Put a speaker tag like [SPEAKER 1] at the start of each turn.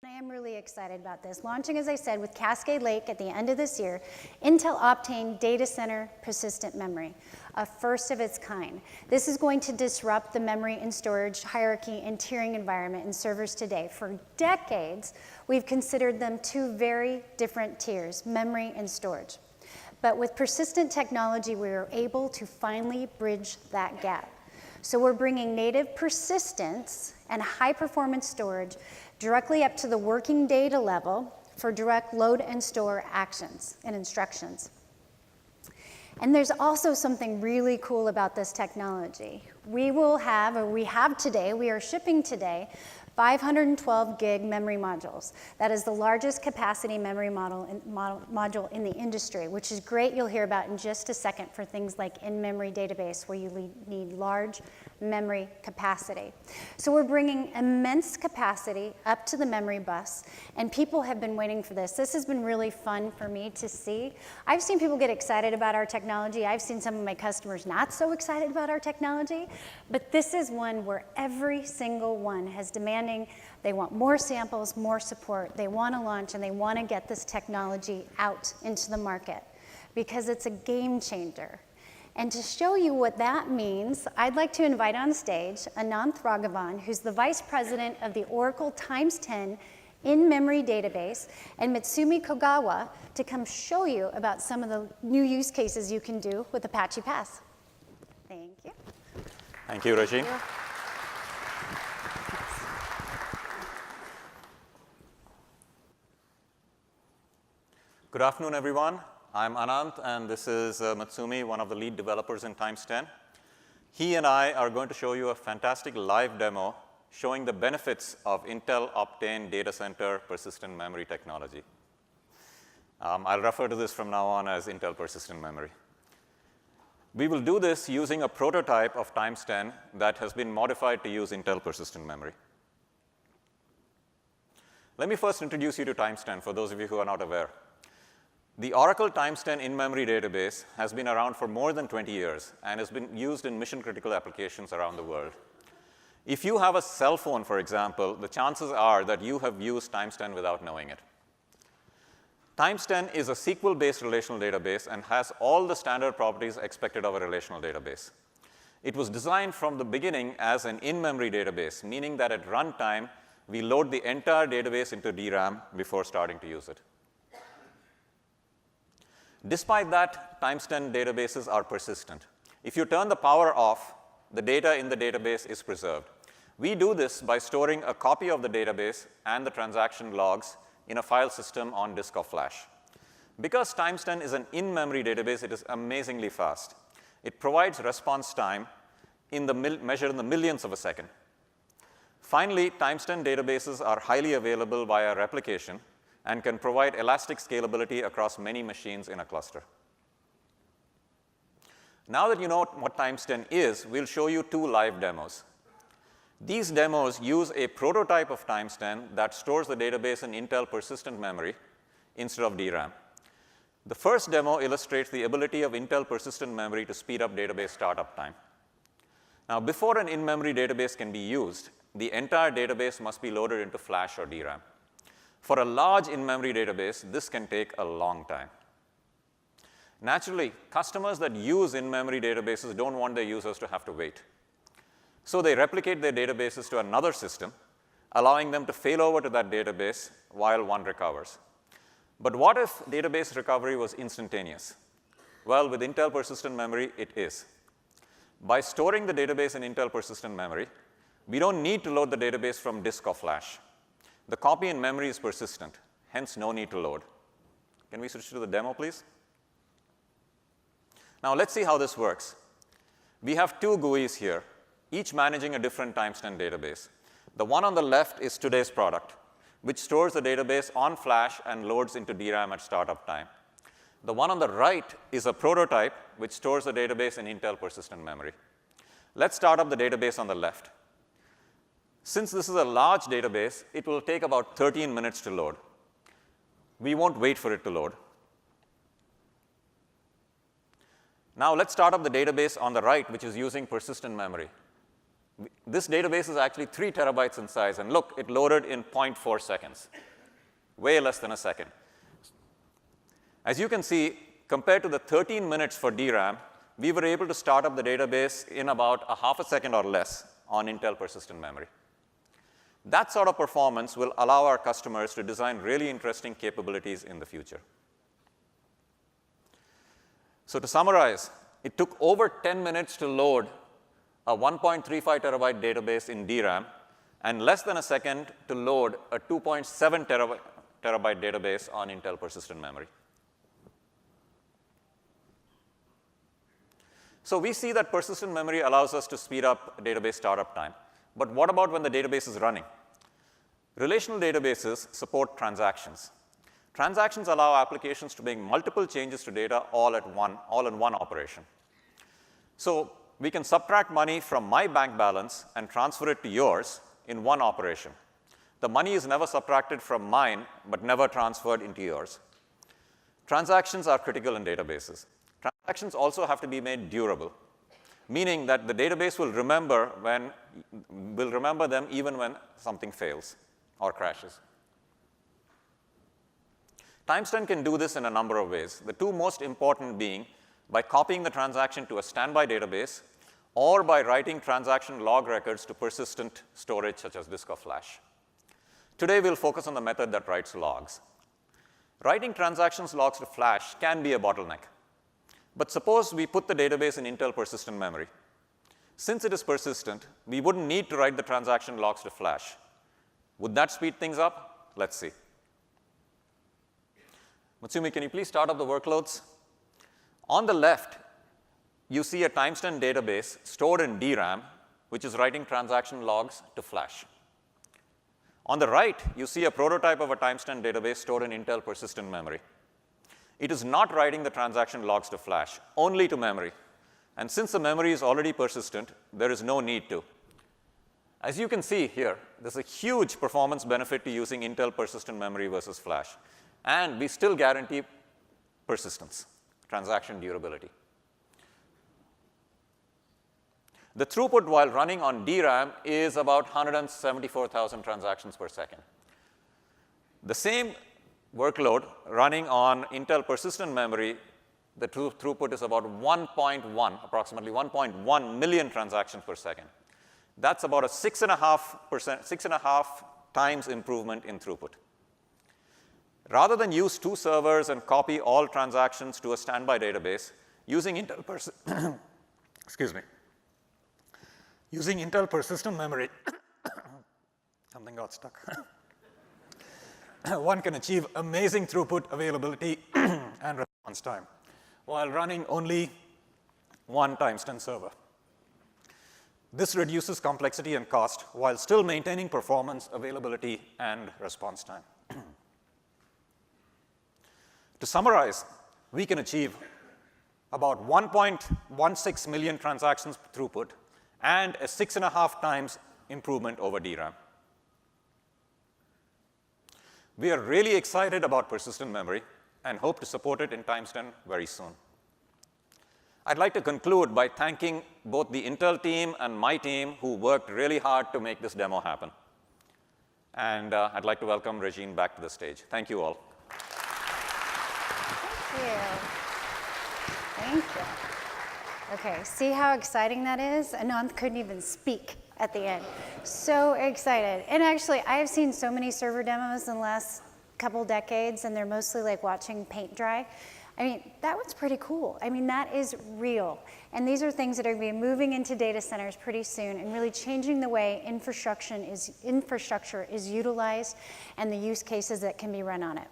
[SPEAKER 1] I am really excited about this. Launching, as I said, with Cascade Lake at the end of this year, Intel Optane Data Center Persistent Memory, a first of its kind. This is going to disrupt the memory and storage hierarchy and tiering environment in servers today. For decades, we've considered them two very different tiers, memory and storage. But with persistent technology, we are able to finally bridge that gap. So we're bringing native persistence and high-performance storage directly up to the working data level for direct load and store actions and instructions. And there's also something really cool about this technology. We will have, or we have today, we are shipping today, 512 gig memory modules. That is the largest capacity memory module in the industry, which is great. You'll hear about in just a second for things like in-memory database, where you need large memory capacity. So we're bringing immense capacity up to the memory bus, and people have been waiting for this. This has been really fun for me to see. I've seen people get excited about our technology. I've seen some of my customers not so excited about our technology, but this is one where every single one has demanded they want more samples, more support. They want to launch, and they want to get this technology out into the market because it's a game changer. And to show you what that means, I'd like to invite on stage Ananth Raghavan, who's the Vice President of the Oracle TimesTen In-Memory Database, and Mitsumi Kogawa to come show you about some of the new use cases you can do with Apache Pass. Thank you.
[SPEAKER 2] Thank you, Regine.
[SPEAKER 1] Thank you.
[SPEAKER 2] Good afternoon, everyone. I'm Ananth, and this is Mitsumi, one of the lead developers in TimesTen. He and I are going to show you a fantastic live demo showing the benefits of Intel Optane Data Center Persistent Memory technology. I'll refer to this from now on as Intel Persistent Memory. We will do this using a prototype of TimesTen that has been modified to use Intel Persistent Memory. Let me first introduce you to TimesTen for those of you who are not aware. The Oracle TimesTen In-Memory Database has been around for more than 20 years and has been used in mission-critical applications around the world. If you have a cell phone, for example, the chances are that you have used TimesTen without knowing it. TimesTen is a SQL-based relational database and has all the standard properties expected of a relational database. It was designed from the beginning as an in-memory database, meaning that at runtime, we load the entire database into DRAM before starting to use it. Despite that, TimesTen databases are persistent. If you turn the power off, the data in the database is preserved. We do this by storing a copy of the database and the transaction logs in a file system on disk or flash. Because TimesTen is an in-memory database, it is amazingly fast. It provides response time measured in the millionths of a second. Finally, TimesTen databases are highly available via replication and can provide elastic scalability across many machines in a cluster. Now that you know what TimesTen is, we'll show you two live demos. These demos use a prototype of TimesTen that stores the database in Intel Persistent Memory instead of DRAM. The first demo illustrates the ability of Intel Persistent Memory to speed up database startup time. Now, before an in-memory database can be used, the entire database must be loaded into flash or DRAM. For a large in-memory database, this can take a long time. Naturally, customers that use in-memory databases don't want their users to have to wait. So they replicate their databases to another system, allowing them to fail over to that database while one recovers. But what if database recovery was instantaneous? Well, with Intel Persistent Memory, it is. By storing the database in Intel Persistent Memory, we don't need to load the database from disk or flash. The copy in memory is persistent, hence no need to load. Can we switch to the demo, please? Now, let's see how this works. We have two GUIs here, each managing a different TimesTen database. The one on the left is today's product, which stores the database on flash and loads into DRAM at startup time. The one on the right is a prototype, which stores the database in Intel Persistent Memory. Let's start up the database on the left. Since this is a large database, it will take about 13 minutes to load. We won't wait for it to load. Now let's start up the database on the right, which is using persistent memory. This database is actually 3 terabytes in size, and look, it loaded in 0.4 seconds, way less than a second. As you can see, compared to the 13 minutes for DRAM, we were able to start up the database in about a half a second or less on Intel persistent memory. That sort of performance will allow our customers to design really interesting capabilities in the future. So to summarize, it took over 10 minutes to load a 1.35 terabyte database in DRAM and less than a second to load a 2.7 terabyte database on Intel persistent memory. So we see that persistent memory allows us to speed up database startup time. But what about when the database is running? Relational databases support transactions. Transactions allow applications to make multiple changes to data all in one operation. So we can subtract money from my bank balance and transfer it to yours in one operation. The money is never subtracted from mine, but never transferred into yours. Transactions are critical in databases. Transactions also have to be made durable, meaning that the database will remember them even when something fails or crashes. TimesTen can do this in a number of ways, the two most important being by copying the transaction to a standby database or by writing transaction log records to persistent storage such as disk or flash. Today, we'll focus on the method that writes logs. Writing transactions logs to flash can be a bottleneck. But suppose we put the database in Intel persistent memory. Since it is persistent, we wouldn't need to write the transaction logs to flash. Would that speed things up? Let's see. Matsumi, can you please start up the workloads? On the left, you see a TimesTen database stored in DRAM, which is writing transaction logs to flash. On the right, you see a prototype of a TimesTen database stored in Intel persistent memory. It is not writing the transaction logs to flash, only to memory. And since the memory is already persistent, there is no need to. As you can see here, there's a huge performance benefit to using Intel persistent memory versus flash. And we still guarantee persistence, transaction durability. The throughput while running on DRAM is about 174,000 transactions per second. The same workload running on Intel persistent memory, the throughput is about approximately 1.1 million transactions per second. That's about a 6.5 times improvement in throughput. Rather than use two servers and copy all transactions to a standby database, using Intel persistent memory, something got stuck. One can achieve amazing throughput, availability, and response time while running only one TimesTen server. This reduces complexity and cost while still maintaining performance, availability, and response time. To summarize, we can achieve about 1.16 million transactions throughput and a 6.5 times improvement over DRAM. We are really excited about persistent memory and hope to support it in TimesTen very soon. I'd like to conclude by thanking both the Intel team and my team who worked really hard to make this demo happen. And I'd like to welcome Regine back to the stage. Thank you all.
[SPEAKER 1] Thank you. Okay, see how exciting that is? Ananth couldn't even speak at the end. So excited. And actually, I have seen so many server demos in the last couple decades, and they're mostly like watching paint dry. I mean, that one's pretty cool. I mean, that is real. And these are things that are going to be moving into data centers pretty soon and really changing the way infrastructure is utilized and the use cases that can be run on it.